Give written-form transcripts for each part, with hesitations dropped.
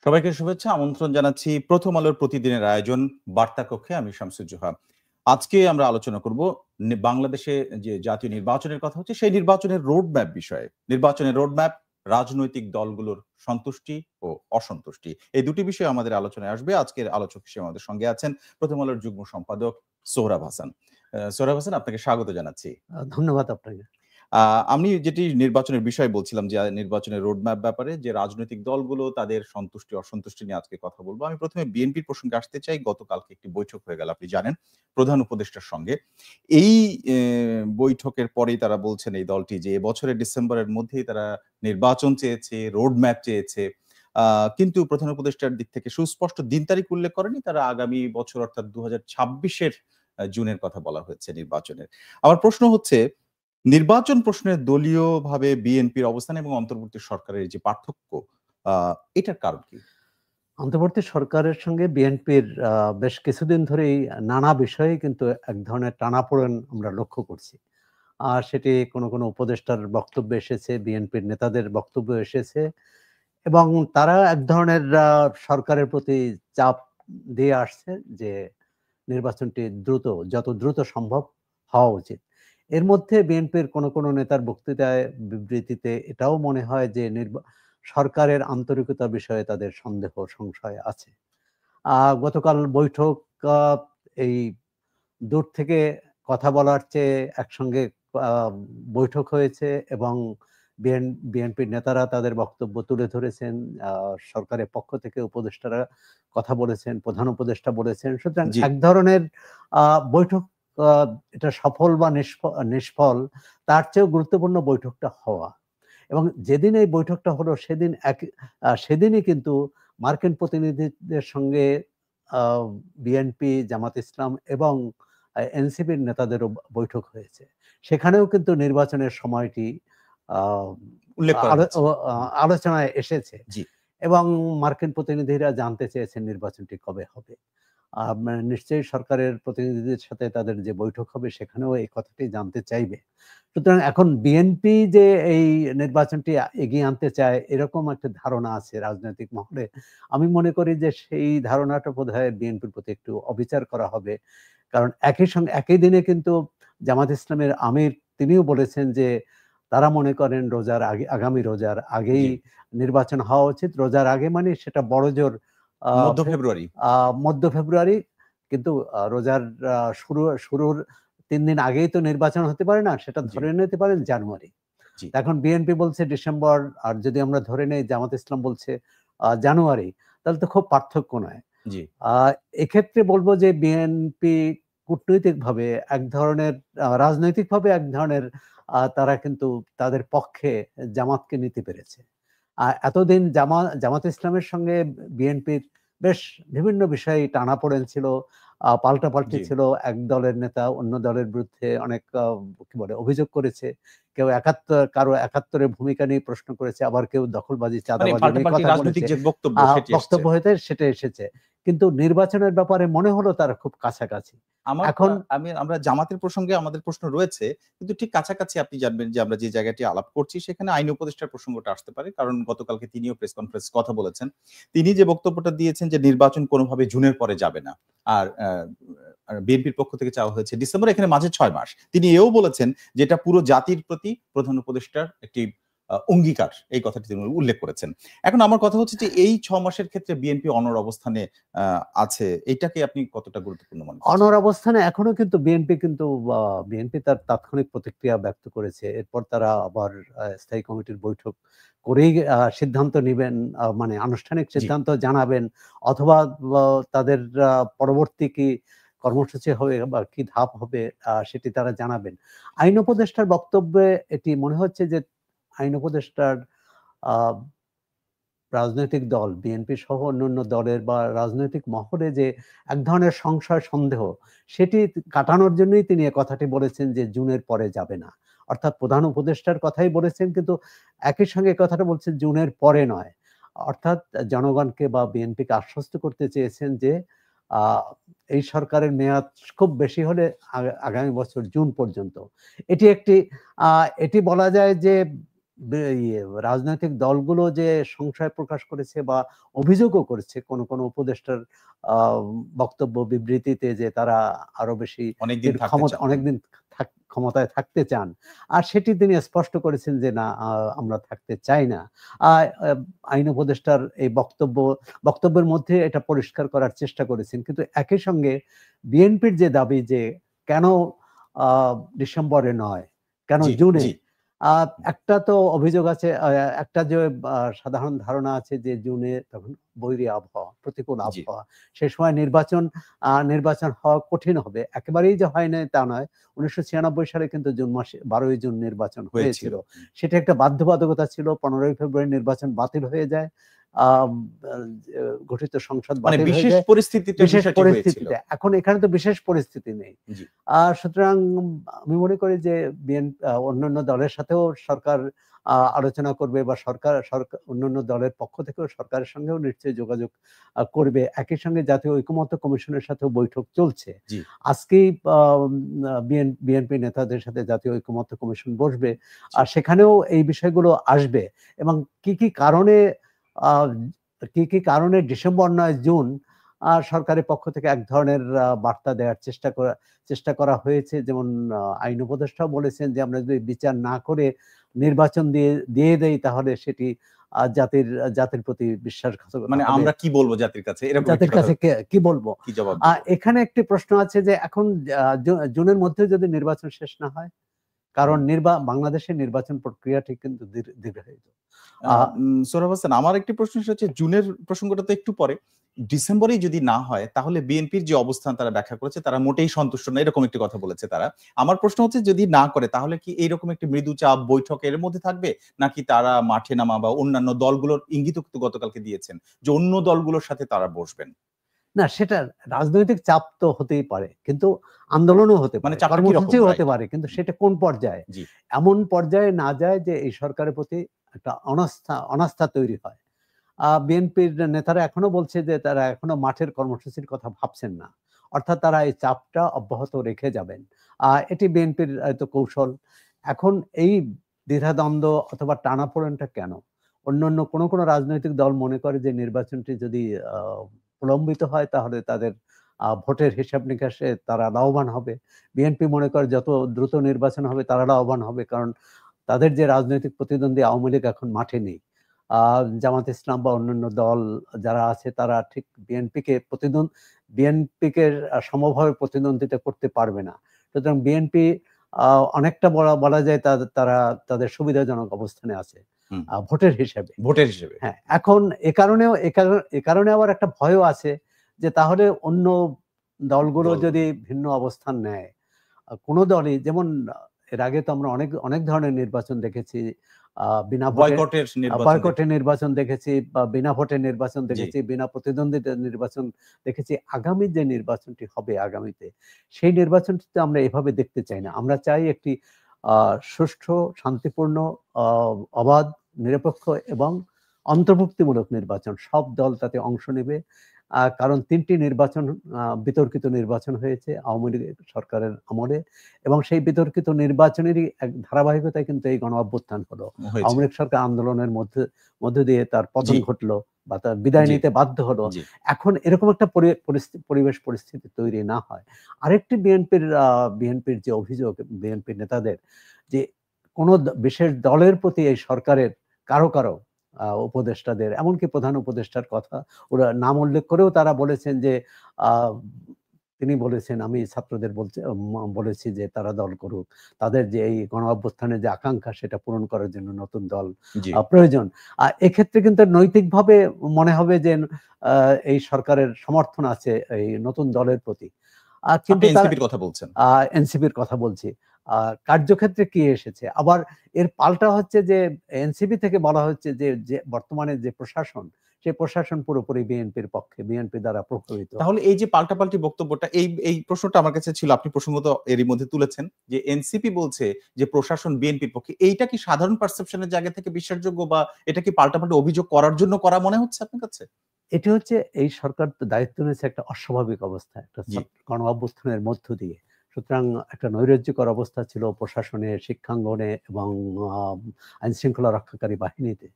সবাইকে শুভেচ্ছা, আমন্ত্রণ জানাচ্ছি প্রথম আলোর প্রতিদিনের আয়োজন বার্তা কক্ষে। আমি শামসুজ্জোহা। আজকে আমরা আলোচনা করব বাংলাদেশে যে জাতীয় নির্বাচনের কথা হচ্ছে, সেই নির্বাচনের রোড ম্যাপ বিষয়ে। নির্বাচনের রোড ম্যাপ, রাজনৈতিক দলগুলোর সন্তুষ্টি ও অসন্তুষ্টি। এই দুটি বিষয় আমাদের আলোচনায় আসবে। আজকের আলোচক হিসেবে আমাদের সঙ্গে আছেন প্রথম আলোর যুগ্ম সম্পাদক সোহরাব হাসান। সোহরাব হাসান, আপনাকে স্বাগত জানাচ্ছি। ধন্যবাদ আপনাকে। আমি যেটি নির্বাচনের বিষয় বলছিলাম যে নির্বাচনের রোডম্যাপ ব্যাপারে যে রাজনৈতিক দলগুলো তাদের সন্তুষ্টি অসন্তুষ্টি নিয়ে আজকে কথা বলবো। আমি প্রথমে বিএনপির প্রসঙ্গে আসতে চাই। গতকালকে একটি বৈঠক হয়ে গেল, আপনি জানেন, প্রধান উপদেষ্টার সঙ্গে। এই বৈঠকের পরেই তারা বলছেন, এই দলটি, যে এবছরের ডিসেম্বরের মধ্যেই তারা নির্বাচন চেয়েছে, রোডম্যাপ চেয়েছে। কিন্তু প্রধান উপদেষ্টার দিক থেকে সুস্পষ্ট দিন তারিখ উল্লেখ করেনি। তারা আগামী বছর অর্থাৎ ২০২৬-এর জুনের কথা বলা হয়েছে নির্বাচনের। আমার প্রশ্ন হচ্ছে, নির্বাচন প্রশ্নে দলীয়ভাবে বিএনপির অবস্থান এবং অন্তর্বর্তী সরকারের যে পার্থক্য, এটার কারণ কি? অন্তর্বর্তী সরকারের সঙ্গে বিএনপির বেশ কিছুদিন ধরেই নানা বিষয়ে কিন্তু এক ধরনের টানাপোড়েন আমরা লক্ষ্য করছি। আর সেটি কোনো উপদেষ্টার বক্তব্যে এসেছে, বিএনপির নেতাদের বক্তব্য এসেছে এবং তারা এক ধরনের সরকারের প্রতি চাপ দিয়ে আসছে যে নির্বাচনটি যত দ্রুত সম্ভব হওয়া উচিত। এর মধ্যে বিএনপির কোনো নেতার বক্তৃতায়, বিবৃতিতে এটাও মনে হয় যে সরকারের আন্তরিকতা বিষয়ে তাদের সন্দেহ সংশয় আছে। গতকাল বৈঠক, আ এই দূর থেকে কথা বলার চেয়ে একসঙ্গে আ বৈঠক হয়েছে এবং বিএনপির নেতারা তাদের বক্তব্য তুলে ধরেছেন। আ সরকারের পক্ষ থেকে উপদেষ্টারা কথা বলেছেন, প্রধান উপদেষ্টা বলেছেন। সুতরাং জি। এক ধরনের বৈঠক, আ এটা সফল বা নিষ্ফল তার চেয়েও গুরুত্বপূর্ণ বৈঠকটা হওয়া। এবং যেদিন এই বৈঠকটা হলো সেদিনই কিন্তু মার্কিন প্রতিনিধিদের সঙ্গে আ বিএনপি, জামাত ইসলাম এবং এনসিপির নেতাদেরও বৈঠক হয়েছে। সেখানেও কিন্তু নির্বাচনের সময়টি আ উল্লেখ করা আলো হয়েছে। ও আলোচনায় এসেছে জি। এবং মার্কিন প্রতিনিধিরা জানতে চেয়েছেন নির্বাচনটি কবে হবে। নিশ্চয়ই সরকারের প্রতিনিধিদের সাথে তাদের যে বৈঠক হবে সেখানেও এই কথাটি জানতে চাইবে। সুতরাং এখন বিএনপি যে এই নির্বাচনটি এগিয়ে আনতে চায় এরকম একটা ধারণা আছে রাজনৈতিক মহলে। আমি মনে করি যে সেই ধারণাটা বোধহয় বিএনপির প্রতি একটু অবিচার করা হবে। কারণ একই দিনে কিন্তু জামাত ইসলামের আমির তিনিও বলেছেন যে তারা মনে করেন আগামী রোজার আগেই জি। নির্বাচন হওয়া উচিত। রোজার আগে মানে সেটা বড়জোর আ মধ্য ফে ফেব্রুয়ারি। আ মধ্য ফেব্রুয়ারি, কিন্তু রোজার শুরুর ৩ দিন আগেই তো নির্বাচন হতে পারে না। সেটা জি, ধরে নিতে পারেন জানুয়ারি। জি, এখন বিএনপি বলছে ডিসেম্বর, আর যদি আমরা ধরে নেই জামাত ইসলাম বলছে জানুয়ারি, তাহলে তো খুব পার্থক্য নয়। জি। আ এক্ষেত্রে বলব যে বিএনপি কূটনৈতিকভাবে এক ধরনের, রাজনৈতিকভাবে এক ধরনের, তারা কিন্তু তাদের পক্ষে জামাতকে নিতে পেরেছে। এতদিন জামাত ইসলামের সঙ্গে বিএনপির বেশ বিভিন্ন বিষয়ে টানাপোড়েন ছিল, পাল্টাপাল্টি জি। ছিল। এক দলের নেতা অন্য দলের বিরুদ্ধে অনেক কি বলে অভিযোগ করেছে। কেউ কারো ৭১ এর ভূমিকা নিয়ে প্রশ্ন করেছে, আবার কেউ দখলবাজি, মানে চাঁদাবাজি নিয়ে পাল্টাপাল্টি কথা রাজনৈতিক বলেছে। যে বক্তব্য সেটি আসছে। বক্তব্য হতে সেটা এসেছে। কিন্তু নির্বাচনের ব্যাপারে মনে হলো তারা খুব কাছাকাছি। আমার এখন আমরা জামাতের প্রসঙ্গে আমাদের প্রশ্ন রয়েছে। কিন্তু ঠিক কাছাকাছি আপনি জানবেন যে আমরা যে জায়গাটি আলাপ করছি সেখানে আইন উপদেষ্টার প্রসঙ্গটা আসতে পারে। কারণ গতকালকে তিনিও প্রেস কনফারেন্স কথা বলেছেন। তিনি যে বক্তব্যটা দিয়েছেন যে নির্বাচন কোনভাবে জুনের পরে যাবে না। আর বিএনপির পক্ষ থেকে চাওয়া হয়েছে ডিসেম্বর, এখানে মাঝে ৬ মাস। তিনি এও বলেছেন যে এটা পুরো জাতির প্রতি প্রধান উপদেষ্টার একটি অঙ্গীকার। এই কথাটি তিনি উল্লেখ করেছেন। এখন আমার কথা হচ্ছে যে এই ৬ মাসের ক্ষেত্রে বিএনপি অনড় অবস্থানে আছে। এইটাকে আপনি কতটা গুরুত্বপূর্ণ মনে করছেন? অনড় অবস্থানে এখনো কিন্তু বিএনপি তার তাৎক্ষণিক প্রতিক্রিয়া ব্যক্ত করেছে। এরপর তারা আবার স্থায়ী কমিটির বৈঠক করেই সিদ্ধান্ত নিবেন, মানে আনুষ্ঠানিক জি। সিদ্ধান্ত জানাবেন, অথবা বা তাদের পরবর্তী কি কর্মসূচি হবে বা কি ধাপ হবে সেটি তারা জানাবেন। আইন উপদেষ্টার বক্তব্যে এটি মনে হচ্ছে যে আইন উপদেষ্টার আ রাজনৈতিক দল বিএনপি সহ অন্যান্য দলের বা রাজনৈতিক মহলে যে এক ধরনের সংশয় সন্দেহ, সেটি কাটানোর জন্যই তিনি কথাটি বলেছেন যে জুনের পরে যাবে না। অর্থাৎ প্রধান উপদেষ্টার কথাই বলেছেন, কিন্তু একই সঙ্গে কথাটা বলছেন জুনের পরে নয়। অর্থাৎ জনগণকে বা বিএনপিকে আশ্বস্ত করতে চেয়েছেন যে আ এই সরকারের মেয়াদ খুব বেশি হলে আগামী বছর জুন পর্যন্ত। এটি একটি, এটি বলা যায় যে রাজনৈতিক দলগুলো যে সংশয় প্রকাশ করেছে বা অভিযোগও করেছে কোন কোন উপদেষ্টার বক্তব্য বিবৃতিতে যে তারা আরো বেশি অনেকদিন থাকতে ক্ষমতা চান। অনেকদিন ক্ষমতায় থাকতে চান, আর সেটি তিনি স্পষ্ট করেছেন যে না, আমরা থাকতে চাই না। আইন উপদেষ্টার এই বক্তব্যের মধ্যে এটা পরিষ্কার করার চেষ্টা করেছেন, কিন্তু একই সঙ্গে বিএনপির যে দাবি যে কেন ডিসেম্বরে নয়, কেন জি, জুনে, জি। একটা তো অভিযোগ আছে, একটা যে সাধারণ ধারণা আছে যে জুনে তখন বৈরী আবহাওয়া, প্রতিকূল জি। আবহাওয়া, সে সময় নির্বাচন হওয়া কঠিন হবে। একেবারেই যে হয় নাই তা নয়। 1996 সালে কিন্তু জুন মাসে 12ই জুন নির্বাচন হয়েছিল। হয়েছিল। সেটা একটা বাধ্যবাধকতা ছিল। 15ই ফেব্রুয়ারি নির্বাচন বাতিল হয়ে যায়। আম আ গঠিত সংসদ মানে বাতিল হয়ে বিশেষ যায়। পরিস্থিতিতে বিশেষ বিষয়টি হয়েছিল। পরিস্থিতিতে। এখন এখানে তো বিশেষ পরিস্থিতি নেই। জি। সুতরাং আমি মনে করি যে অন্যান্য দলের সাথেও সরকার আলোচনা করবে, বা সরকার অন্যান্য দলের পক্ষ থেকেও সরকারের সঙ্গেও নিশ্চয়ই যোগাযোগ করবে। একই সঙ্গে জাতীয় ঐকমত্য কমিশনের সাথেও বৈঠক চলছে। জি। আজকেই বিএনপি নেতাদের সাথে জাতীয় ঐকমত্য কমিশন বসবে। জি। আর সেখানেও এই বিষয়গুলো আসবে, এবং কি, কি কারণে আ কি কারণে ডিসেম্বর নয় জুন, সরকারের পক্ষ থেকে এক ধরনের বার্তা দেওয়ার চেষ্টা করা হয়েছে। যেমন আইন উপদেষ্টাও বলেছেন যে আমরা যদি বিচার না করে নির্বাচন দিয়ে দেই তাহলে সেটি জাতির প্রতি বিশ্বাসঘাতকতা মানে হবে। আমরা কি বলব জাতির কাছে? এরকম একটি জাতির কথা কাছে কি বলবো? কি জবাব দেব? এখানে একটি প্রশ্ন আছে যে এখন জুনের মধ্যে যদি নির্বাচন শেষ না হয়, কারণ হুম। বাংলাদেশের নির্বাচন প্রক্রিয়াটি কিন্তু দীর্ঘায়িত। আ আ সোহরাব হোসেন, আমার একটি প্রশ্ন সেটা হচ্ছে জুনের প্রসঙ্গটা তো একটু পরে। ডিসেম্বরেই যদি না হয় তাহলে বিএনপির যে অবস্থান তারা ব্যাখ্যা করেছে তারা মোটেই সন্তুষ্ট না, এরকম একটি কথা বলেছে তারা। আমার প্রশ্ন হচ্ছে যদি না করে তাহলে কি এইরকম একটি মৃদু চাপ বৈঠক এর মধ্যে থাকবে? নাকি তারা মাঠে নামা বা অন্যান্য দলগুলোর ইঙ্গিতও কিন্তু গতকালকে দিয়েছেন যে অন্য দলগুলোর সাথে তারা বসবেন। না, সেটা রাজনৈতিক চাপ তো হতেই পারে। কিন্তু আন্দোলনও হতে মানে পারে, চাপটা কিরকম? কর্মসূচিও হতে রাইট। পারে। কিন্তু সেটা কোন পর্যায়ে? জি, এমন পর্যায়ে না যায় যে এই সরকারের প্রতি একটা অনাস্থা তৈরি হয়। বিএনপির নেতারা এখনো বলছে যে তারা এখনো মাঠের কর্মসূচির কথা ভাবছেন না। অর্থাৎ তারা এই চাপটা অব্যাহত রেখে যাবেন। এটি বিএনপির হয়তো কৌশল। এখন এই দ্বিধাদ্বন্দ্ব অথবা টানাপোড়েনটা কেন? অন্যান্য কোন রাজনৈতিক দল মনে করে যে নির্বাচনটি যদি আ প্রলম্বিত হয় তাহলে তাদের ভোটের হিসাব-নিকাশে তারা লাভবান হবে। বিএনপি মনে করে যত দ্রুত নির্বাচন হবে তারা লাভবান হবে। কারণ তাদের যে রাজনৈতিক প্রতিদ্বন্দ্বী আওয়ামী লীগ এখন মাঠে নেই। আ জামাত ইসলাম বা অন্যান্য দল যারা আছে তারা ঠিক বিএনপিকে সমভাবে প্রতিদ্বন্দ্বিতা করতে পারবে না। সুতরাং বিএনপি আ অনেকটা বলা যায় তারা তাদের সুবিধাজনক অবস্থানে আছে হুম। ভোটের হিসেবে। ভোটের হিসেবে। হ্যাঁ, এখন এ কারণে আবার একটা ভয়ও আছে যে তাহলে অন্য দলগুলো দলগুলো। যদি ভিন্ন অবস্থান নেয়, কোন দলই যেমন এর আগে তো আমরা অনেক ধরনের নির্বাচন দেখেছি। বিনা ভোটে বয়কটের নির্বাচন বয়কটের নির্বাচন দেখেছি, বা বিনা ভোটের নির্বাচন জি। দেখেছি, বিনা প্রতিদ্বন্দ্বিতার নির্বাচন দেখেছি। আগামী যে নির্বাচনটি হবে আগামীতে, সেই নির্বাচনটিতে আমরা এভাবে দেখতে চাই না। আমরা চাই একটি সুষ্ঠু, শান্তিপূর্ণ, আ অবাধ, নিরপেক্ষ এবং অন্তর্ভুক্তিমূলক নির্বাচন। সব দল তাতে অংশ নেবে। কারণ ৩ টি নির্বাচন বিতর্কিত নির্বাচন হয়েছে আওয়ামী লীগ সরকারের আমলে, এবং সেই বিতর্কিত নির্বাচনেরই এক ধারাবাহিকতায় কিন্তু এই গণঅভ্যুত্থান হলো। হয়েছে। আওয়ামী লীগ সরকার আন্দোলনের মধ্য দিয়ে তার পতন জি, ঘটলো, বা তার বিদায় জি, নিতে বাধ্য হলো। জি। এখন এরকম একটা পরিস্থিতি তৈরি না হয়। আরেকটি বিএনপির যে অভিযোগ বিএনপির নেতাদের, যে কোন বিশেষ দলের প্রতি এই সরকারের কারো উপদেষ্টাদের, এমনকি প্রধান উপদেষ্টার কথা ওরা নাম উল্লেখ করেও তারা বলেছেন যে আ তিনি বলেছেন, "আমি ছাত্রদের বলেছি যে তারা দল করুক। তাদের যে এই গণ অভ্যুত্থানের যে আকাঙ্খা সেটা পূরণ করার জন্য নতুন দল জি। প্রয়োজন।" এক্ষেত্রে কিন্তু নৈতিকভাবে মনে হবে যে আ এই সরকারের সমর্থন আছে এই নতুন দলের প্রতি। আপনি কিন্তু তার এনসিপির কথা বলছেন। এনসিপির কথা বলছি। কার্যক্ষেত্রে কি এসেছে? আবার এর পাল্টা হচ্ছে যে এনসিপি থেকে বলা হচ্ছে যে বর্তমানে যে প্রশাসন, সেই প্রশাসন পুরোপুরি বিএনপির পক্ষে, বিএনপি দ্বারা প্রভাবিত। তাহলে এই যে পাল্টাপাল্টি বক্তব্যটা, এই প্রশ্নটা আমার কাছে ছিল। আপনি প্রসঙ্গত এরই মধ্যে তুলেছেন যে এনসিপি বলছে যে প্রশাসন বিএনপির পক্ষে। এইটা কি সাধারণ পারসেপশন এর জায়গা থেকে বিশ্বাসযোগ্য, বা এটা কি পাল্টাপাল্টি অভিযোগ করার জন্য করা মনে হচ্ছে আপনার কাছে? এটি হচ্ছে এই সরকার তো দায়িত্ব নিয়েছে একটা অস্বাভাবিক অবস্থা, একটা জি, গণ অভ্যুত্থানের মধ্য দিয়ে। সুতরাং একটা নৈরাজ্যকর অবস্থা ছিল প্রশাসনে, শিক্ষাঙ্গনে এবং আইন শৃঙ্খলা রক্ষাকারী বাহিনীতে।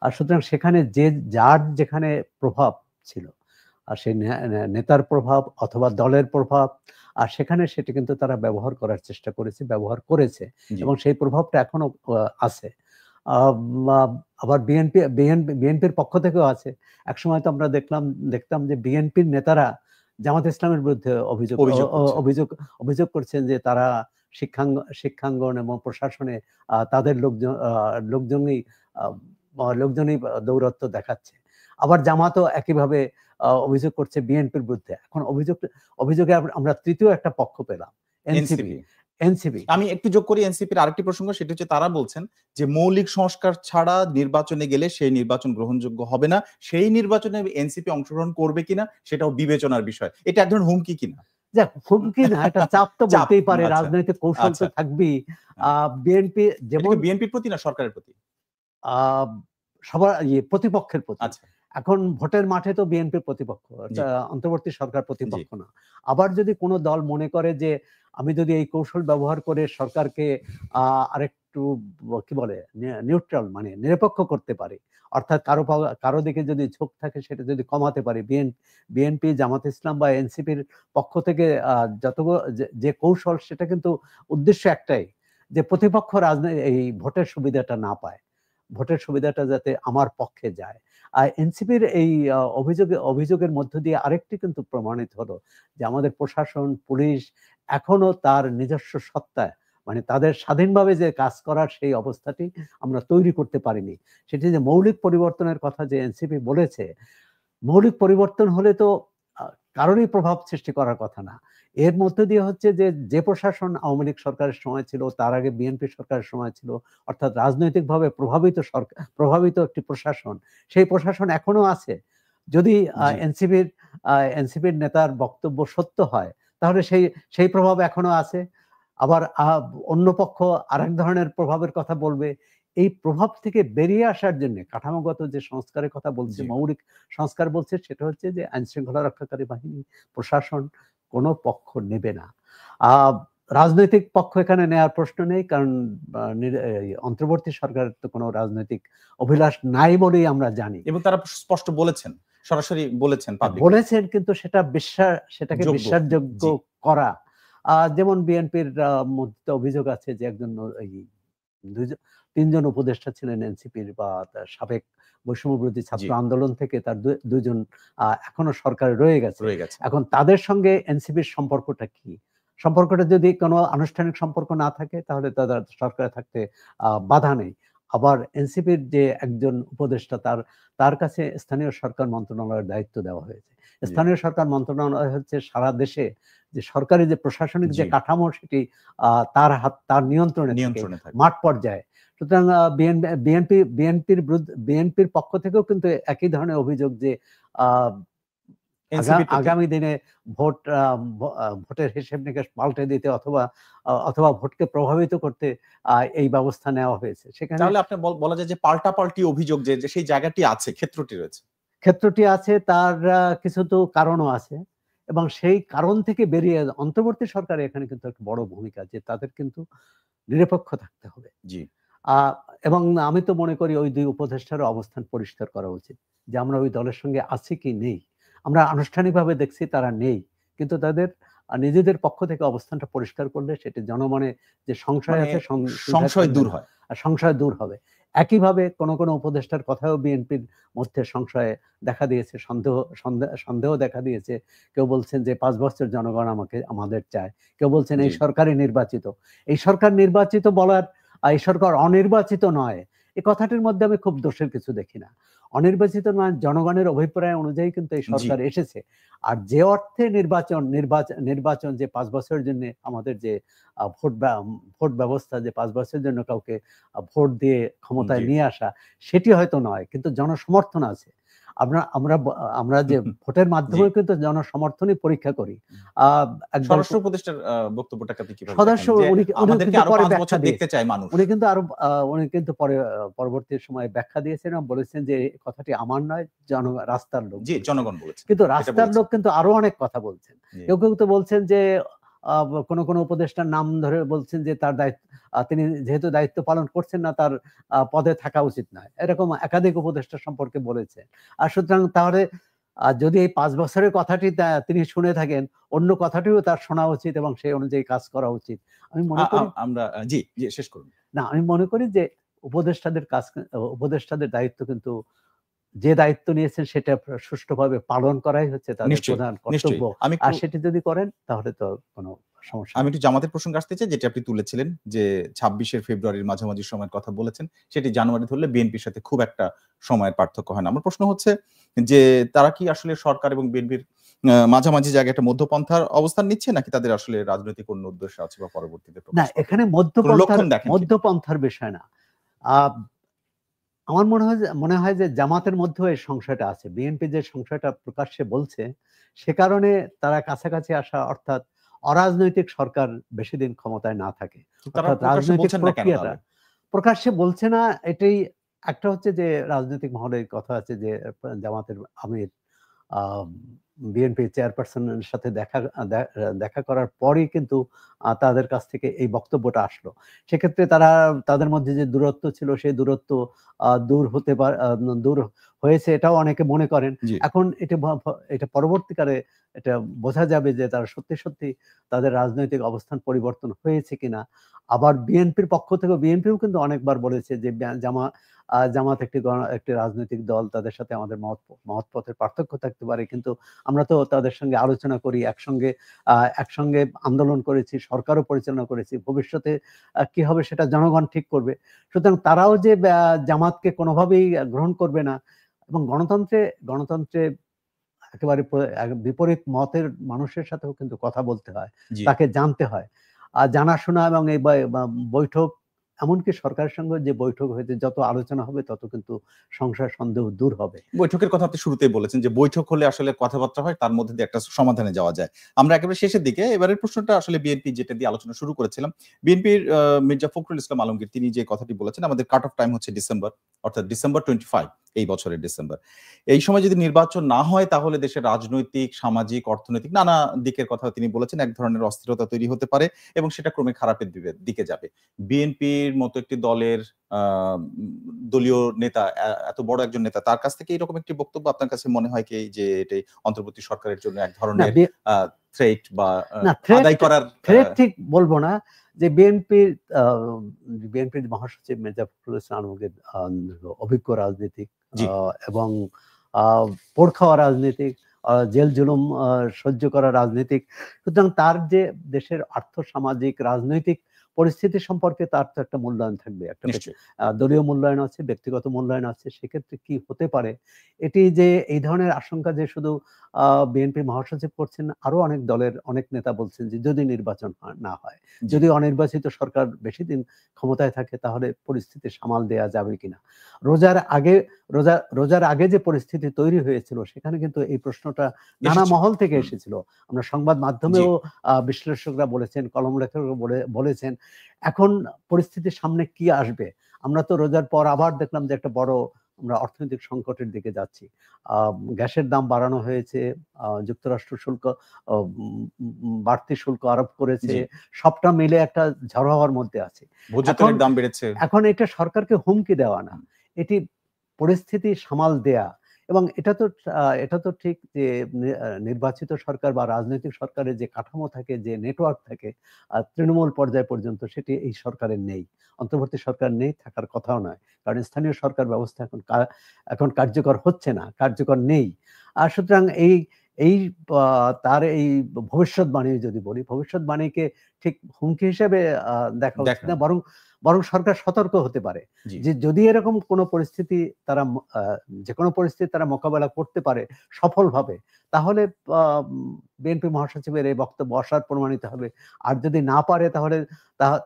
আর সুতরাং সেখানে যার যেখানে প্রভাব ছিল, আর সেই নেতার প্রভাব অথবা দলের প্রভাব, আর সেখানে সেটি কিন্তু তারা ব্যবহার করার চেষ্টা করেছে, ব্যবহার করেছে এবং সেই প্রভাবটা এখনো আছে। আবার বিএনপির পক্ষ থেকেও আছে। একসময় তো আমরা দেখতাম যে বিএনপির নেতারা জামাত ইসলামের বিরুদ্ধে অভিযোগ করছেন যে তারা শিক্ষাঙ্গন এবং প্রশাসনে তাদের লোকজনই দৌরত্ব দেখাচ্ছে। আবার জামাতও একইভাবে অভিযোগ করছে বিএনপির বিরুদ্ধে। এখন অভিযোগে আমরা তৃতীয় একটা পক্ষ পেলাম, এনসিপি। আমি একটু যোগ করি এনসিপির আরেকটি প্রসঙ্গ, সেটা হচ্ছে তারা বলছেন যে মৌলিক সংস্কার ছাড়া নির্বাচনে গেলে সেই নির্বাচন গ্রহণযোগ্য হবে না, সেই নির্বাচনে এনসিপি অংশগ্রহণ করবে কিনা সেটাও বিবেচনার বিষয়। এটা এক ধরনের হুমকি কিনা? যাক, হুমকি না, এটা চাপ তো বলতেই পারে, রাজনৈতিক কৌশল তো থাকবেই। বিএনপি যেমন বিএনপির প্রতি না সরকারের প্রতি? সবার প্রতিপক্ষের প্রতি। এখন ভোটের মাঠে তো বিএনপির প্রতিপক্ষ, অন্তর্বর্তী সরকার প্রতিপক্ষ না। আবার যদি কোনো দল মনে করে যে আমি যদি এই কৌশল ব্যবহার করে সরকারকে আরেকটু কি বলে নিউট্রাল মানে নিরপেক্ষ করতে পারি, অর্থাৎ কারো দিকে যদি ঝোঁক থাকে সেটা যদি কমাতে পারি, বিএনপি, জামাত ইসলাম বা এনসিপির পক্ষ থেকে যে কৌশল, সেটা কিন্তু উদ্দেশ্য একটাই, যে প্রতিপক্ষ এই ভোটের সুবিধাটা না পায়, ভোটের সুবিধাটা যাতে আমার পক্ষে যায়। আর এনসিপির এই অভিযোগের মধ্য দিয়ে আরেকটি কিন্তু প্রমাণিত হলো যে আমাদের প্রশাসন, পুলিশ এখনো তার নিজস্ব সত্তা, মানে তাদের স্বাধীনভাবে যে কাজ করার সেই অবস্থাটি আমরা তৈরি করতে পারিনি। সেটি যে মৌলিক পরিবর্তনের কথা যে এনসিপি বলেছে, মৌলিক পরিবর্তন হলে তো কারোরই প্রভাব সৃষ্টি করার কথা না। এর মধ্যে দিয়ে হচ্ছে যে প্রশাসন আওয়ামী লীগ সরকারের সময় ছিল, তার আগে বিএনপি সরকারের সময় ছিল, অর্থাৎ রাজনৈতিকভাবে প্রভাবিত একটি প্রশাসন, সেই প্রশাসন এখনো আছে। যদি এনসিপির নেতার বক্তব্য সত্য হয়, তাহলে সেই প্রভাব এখনো আছে। আবার অন্য পক্ষ আরেক ধরনের প্রভাবের কথা বলবে। এই প্রভাব থেকে বেরিয়ে আসার জন্য কাঠামোগত যে সংস্কারের কথা বলছে, মৌলিক সংস্কার বলছে, সেটা হচ্ছে যে আইন শৃঙ্খলা রক্ষাকারী বাহিনী, প্রশাসন কোনো পক্ষ নেবে না। রাজনৈতিক পক্ষ এখানে নেওয়ার প্রশ্ন নেই, কারণ অন্তর্বর্তী সরকারের তো কোনো রাজনৈতিক অভিলাষ নাই বলেই আমরা জানি, এবং তারা স্পষ্ট বলেছেন, সরাসরি বলেছেন, কিন্তু সেটাকে বিশ্বাসযোগ্য করা। যেমন বিএনপির মধ্যে অভিযোগ আছে যে তিনজন উপদেষ্টা ছিলেন এনসিপির বা সাবেক বৈষম্য বিরোধী ছাত্র আন্দোলন থেকে, তার দুজন এখনো সরকারে রয়ে গেছে। এখন তাদের সঙ্গে এনসিপির সম্পর্কটা কি? সম্পর্কটা যদি কোনো আনুষ্ঠানিক সম্পর্ক না থাকে, তাহলে তাদের সরকারে থাকতে বাধা নেই। আবার এনসিপির যে একজন উপদেষ্টা, তার কাছে স্থানীয় সরকার মন্ত্রণালয়ের দায়িত্ব দেওয়া হয়েছে। স্থানীয় সরকার মন্ত্রণালয় হচ্ছে সারা দেশে যে সরকারি যে প্রশাসনিক যে কাঠামো, সেটি তার নিয়ন্ত্রণে মাঠ পর্যায়ে। সুতরাং বিএনপির পক্ষ থেকেও কিন্তু একই ধরনের অভিযোগ যে আগামী দিনে ভোটের হিসেব নিকেশ পাল্টে দিতে অথবা ভোটকে প্রভাবিত করতে এই ব্যবস্থা নেওয়া হয়েছে। সেখানে তাহলে আপনি বলা যায় যে পাল্টাপাল্টি অভিযোগ যে সেই জায়গাটি আছে, ক্ষেত্রটি আছে, তার কিছু তো কারণও আছে, এবং সেই কারণ থেকে বেরিয়ে অন্তর্বর্তী সরকার এখানে কিন্তু একটা বড় ভূমিকা, যে তাদের কিন্তু নিরপেক্ষ থাকতে হবে। এবং আমি তো মনে করি ওই দুই উপদেষ্টার অবস্থান পরিষ্কার করা উচিত, যে আমরা ওই দলের সঙ্গে আছি কি নেই। আমরা আনুষ্ঠানিকভাবে দেখছি তারা নেই, কিন্তু তাদের নিজেদের পক্ষ থেকে অবস্থানটা পরিষ্কার করলে সেটি জনমনে যে সংশয় আছে, সংশয় দূর হবে। একইভাবে কোন উপদেষ্টার কথাও বিএনপির মধ্যে সংশয় দেখা দিয়েছে, সন্দেহ দেখা দিয়েছে। কেউ বলছেন যে 5 বছর জনগণ আমাদের চায়, কেউ বলছেন এই সরকারই নির্বাচিত। এই সরকার নির্বাচিত বলার, এই সরকার অনির্বাচিত নয়, এই কথাটির মধ্যে আমি খুব দোষের কিছু দেখি না। অনির্বাচিত নয়, জনগণের অভিপ্রায় অনুযায়ী কিন্তু এই সরকার এসেছে। আর যে অর্থে নির্বাচন যে 5 বছরের জন্য আমাদের যে ভোট ব্যবস্থা, যে 5 বছরের জন্য কাউকে ভোট দিয়ে ক্ষমতায় নিয়ে আসা, সেটি হয়তো নয়, কিন্তু জনসমর্থন আছে। আমরা যে ভোটের মাধ্যমে কিন্তু জনসমর্থনই পরীক্ষা করি। স্বরাষ্ট্র উপদেষ্টার বক্তব্যটাকে আপনি কিভাবে সদস্য আমাদেরকে আরো 5 বছর দেখতে চায় মানুষ, উনি কিন্তু পরবর্তী সময়ে ব্যাখ্যা দিয়েছেন এবং বলেছেন যে কথাটি আমার নয়, রাস্তার লোক, জনগণ বলেছে। কিন্তু রাস্তার লোক কিন্তু আরো অনেক কথা বলছেন। কেউ কেউ তো বলছেন যে কোন উপদেষ্টার নাম ধরে বলছেন যে তার দায়িত্ব, তিনি যেহেতু দায়িত্ব পালন করছেন না, তার পদে থাকা উচিত নয়, এরকম একাধিক উপদেষ্টা সম্পর্কে বলেছে। আর সুতরাং তাহলে যদি এই ৫ বছরের কথাটি তিনি শুনে থাকেন, অন্য কথাটিও তার শোনা উচিত এবং সেই অনুযায়ী কাজ করা উচিত। আমি মনে করি আমরা জি, জি শেষ করুন। না, আমি মনে করি যে উপদেষ্টাদের দায়িত্ব কিন্তু যে দায়িত্ব নিয়েছেন সেটা সুষ্ঠুভাবে পালন করাই হচ্ছে তাদের নিশ্চয়ই, প্রধান নিশ্চয়ই। কর্তব্য। আর সেটি যদি করেন তাহলে তো কোনো সমস্যা আমি নেই। একটু জামাতের প্রসঙ্গে আসতে চাই, যেটি আপনি তুলেছিলেন যে ২৬শে ফেব্রুয়ারির মাঝামাঝি সময়ের কথা বলেছেন। সেটি জানুয়ারি ধরলে বিএনপির সাথে খুব একটা সময়ের পার্থক্য হয় না। আমার প্রশ্ন হচ্ছে যে তারা কি আসলে সরকার এবং বিএনপির মাঝামাঝি জায়গায় একটা মধ্যপন্থার অবস্থান নিচ্ছে, নাকি তাদের আসলে রাজনৈতিক অন্য উদ্দেশ্য আছে বা পরবর্তীতে না, প্রকাশ পাবে? এখানে কোন লক্ষণ দেখেন কিনা? মধ্যপন্থার বিষয় না। আ আমার মনে হয় যে জামাতের মধ্যেও এই সংশয়টা আছে। বিএনপি যে সংশয়টা প্রকাশ্যে বলছে, সে কারণে তারা কাছাকাছি আসা, অর্থাৎ অরাজনৈতিক সরকার বেশিদিন ক্ষমতায় না থাকে। তারা অর্থাৎ প্রকাশ্যে রাজনৈতিক বলছেন না কেন প্রক্রিয়াটা তাহলে? প্রকাশ্যে বলছে না, এটাই একটা হচ্ছে যে রাজনৈতিক মহলে কথা আছে যে জামাতের আমির আ বিএনপি চেয়ারপারসনের সাথে দেখা করার পরেই কিন্তু তাদের কাছ থেকে এই বক্তব্যটা আসলো। সেক্ষেত্রে তাদের মধ্যে যে দূরত্ব ছিল, সেই দূরত্ব দূর হতে দূর হয়েছে এটাও অনেকে মনে করেন। জি। এখন এটা পরবর্তীকালে এটা বোঝা যাবে যে তারা সত্যি তাদের রাজনৈতিক অবস্থান পরিবর্তন হয়েছে কিনা। আবার বিএনপির পক্ষ থেকেও বিএনপিও কিন্তু অনেকবার বলেছে যে জামাত একটি রাজনৈতিক দল, তাদের সাথে আমাদের মত পথের পার্থক্য থাকতে পারে। কিন্তু আমরা তো তাদের সঙ্গে আলোচনা করি, একসঙ্গে আন্দোলন করেছি, সরকারও পরিচালনা করেছি। ভবিষ্যতে কি হবে সেটা জনগণ ঠিক করবে। সুতরাং তারাও যে জামাতকে কোনোভাবেই গ্রহণ করবে না, এবং গণতন্ত্রে একেবারে বিপরীত মতের মানুষের সাথেও কিন্তু কথা বলতে হয়। জি। তাকে জানতে হয়। জানাশোনা এবং এই বৈঠক, এমনকি সরকারের সঙ্গে যে বৈঠক হয়েছে, যত আলোচনা হবে তত কিন্তু সংশয় সন্দেহ দূর হবে। বৈঠকের কথা আপনি শুরুতেই বলেছেন যে বৈঠক হলে আসলে কথাবার্তা হয়, তার মধ্যে দিয়ে একটা সমাধানে যাওয়া যায়। আমরা একেবারে শেষের দিকে এবারের প্রশ্নটা আসলে বিএনপি যেটা দিয়ে আলোচনা শুরু করেছিলাম। বিএনপির মির্জা ফখরুল ইসলাম আলমগীর তিনি যে কথাটি বলেছেন, আমাদের কাট অফ টাইম হচ্ছে ডিসেম্বর, অর্থাৎ ডিসেম্বর 25, এই বছরের ডিসেম্বর। এই সময় যদি নির্বাচন না হয় তাহলে দেশের রাজনৈতিক, সামাজিক, অর্থনৈতিক নানা দিকের কথা তিনি বলেছেন। এক ধরনের অস্থিরতা তৈরি হতে পারে এবং সেটা ক্রমে খারাপের দিকে যাবে। বিএনপির মতো একটি দলের আ দলীয় নেতা, এত বড় একজন নেতা, তার কাছ থেকে এরকম একটি বক্তব্য আপনার কাছে মনে হয় কি যে এটাই অন্তর্বর্তী সরকারের জন্য এক না ধরনের বি আ থ্রেট বা না থ্রেট আদায় করার থ্রেট ঠিক বলবো না। যে বিএনপির মহাসচিব মির্জা ফখরুল ইসলাম আলমগীর অভিজ্ঞ রাজনীতিক, জি, এবং আ পোড় খাওয়া রাজনীতিক, জেল-জুলুম সহ্য করা রাজনীতিক। সুতরাং তার যে দেশের আর্থ-সামাজিক, রাজনৈতিক পরিস্থিতি সম্পর্কে তার তো একটা মূল্যায়ন থাকবে। একটা নিশ্চয়ই। দলীয় মূল্যায়ন আছে, ব্যক্তিগত মূল্যায়ন আছে। সেক্ষেত্রে কি হতে পারে? এটি যে এই ধরনের আশঙ্কা যে শুধু আ বিএনপির মহাসচিব করছেন, আরো অনেক দলের অনেক নেতা বলছেন যে যদি নির্বাচন না হয়, জি, যদি অনির্বাচিত সরকার বেশিদিন ক্ষমতায় থাকে তাহলে পরিস্থিতি সামাল দেয়া যাবে কিনা? রোজার আগে যে পরিস্থিতি তৈরি হয়েছিল সেখানে কিন্তু এই প্রশ্নটা নানা এসেছিল। মহল থেকে হুম, এসেছিল। আমরা সংবাদ জি। মাধ্যমেও বিশ্লেষকরা বলেছেন, কলম লেখকরা বলেছেন। এখন পরিস্থিতির সামনে কি আসবে? আমরা তো রোজার পর আবার দেখলাম যে একটা বড় আমরা অর্থনৈতিক সংকটের দিকে যাচ্ছি। আ গ্যাসের দাম বাড়ানো হয়েছে। যুক্তরাষ্ট্র বাড়তি শুল্ক আরোপ করেছে। জি, সবটা মিলে একটা ঝড় হওয়ার মধ্যে আছে। ভোজ্য এখন তেলের দাম বেড়েছে। এখন এটা সরকারকে হুমকি দেওয়া না। হুম, এটি পরিস্থিতি সামাল দেয়া, এবং এটা তো ঠিক যে নির্বাচিত সরকার বা রাজনৈতিক সরকারের যে কাঠামো থাকে, যে নেটওয়ার্ক থাকে, তৃণমূল পর্যায় পর্যন্ত সেটি এই সরকারের নেই। অন্তর্বর্তী সরকার নেই, থাকার কথাও নয়। কারণ স্থানীয় সরকার ব্যবস্থা এখন কার্যকর হচ্ছে না, কার্যকর নেই। সুতরাং এই আ তার এই ভবিষ্যৎবাণী যদি বলি, ভবিষ্যৎবাণীকে ঠিক হুমকি হিসেবে দেখা উচিত দেখেন। না। বরং সরকার সতর্ক হতে পারে। জি, যে যদি এরকম কোনো পরিস্থিতি তারা আ যেকোনো পরিস্থিতি তারা মোকাবেলা করতে পারে সফলভাবে, তাহলে বিএনপি মহাসচিবের এই বক্তব্য অসার প্রমাণিত হবে। আর যদি না পারে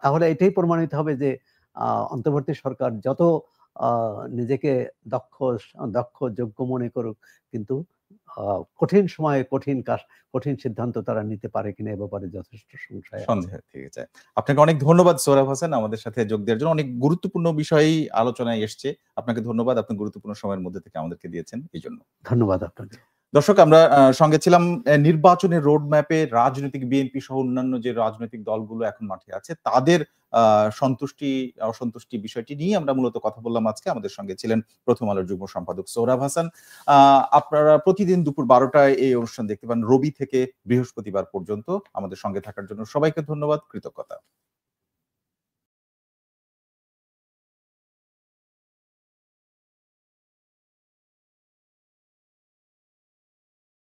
তাহলে এটাই প্রমাণিত হবে যে অন্তর্বর্তী সরকার যত আ নিজেকে দক্ষ যোগ্য মনে করুক, কিন্তু আ কঠিন সময়ে কঠিন সিদ্ধান্ত তারা নিতে পারে কিনা এ ব্যাপারে যথেষ্ট সংশয় আছে। সন্দেহ থেকে যায়। আপনাকে অনেক ধন্যবাদ সোহরাব হোসেন আমাদের সাথে যোগ দেওয়ার জন্য। অনেক গুরুত্বপূর্ণ বিষয়ই আলোচনায় এসছে। আপনাকে ধন্যবাদ। আপনি গুরুত্বপূর্ণ সময়ের মধ্যে থেকে আমাদেরকে দিয়েছেন এইজন্য। ধন্যবাদ আপনাকে। দর্শক আমরা সঙ্গে ছিলাম নির্বাচনের রোড ম্যাপে রাজনৈতিক বিএনপি সহ অন্যান্য যে রাজনৈতিক দলগুলো এখন মাঠে আছে তাদের সন্তুষ্টি অসন্তুষ্টি বিষয়টি নিয়ে আমরা মূলত কথা বললাম আজকে। আমাদের সঙ্গে ছিলেন প্রথম আলোর যুগ্ম সম্পাদক সোহরাব হাসান। আপনারা প্রতিদিন দুপুর ১২টায় এই অনুষ্ঠান দেখতে পান রবি থেকে বৃহস্পতিবার পর্যন্ত। আমাদের সঙ্গে থাকার জন্য সবাইকে ধন্যবাদ, কৃতজ্ঞতা।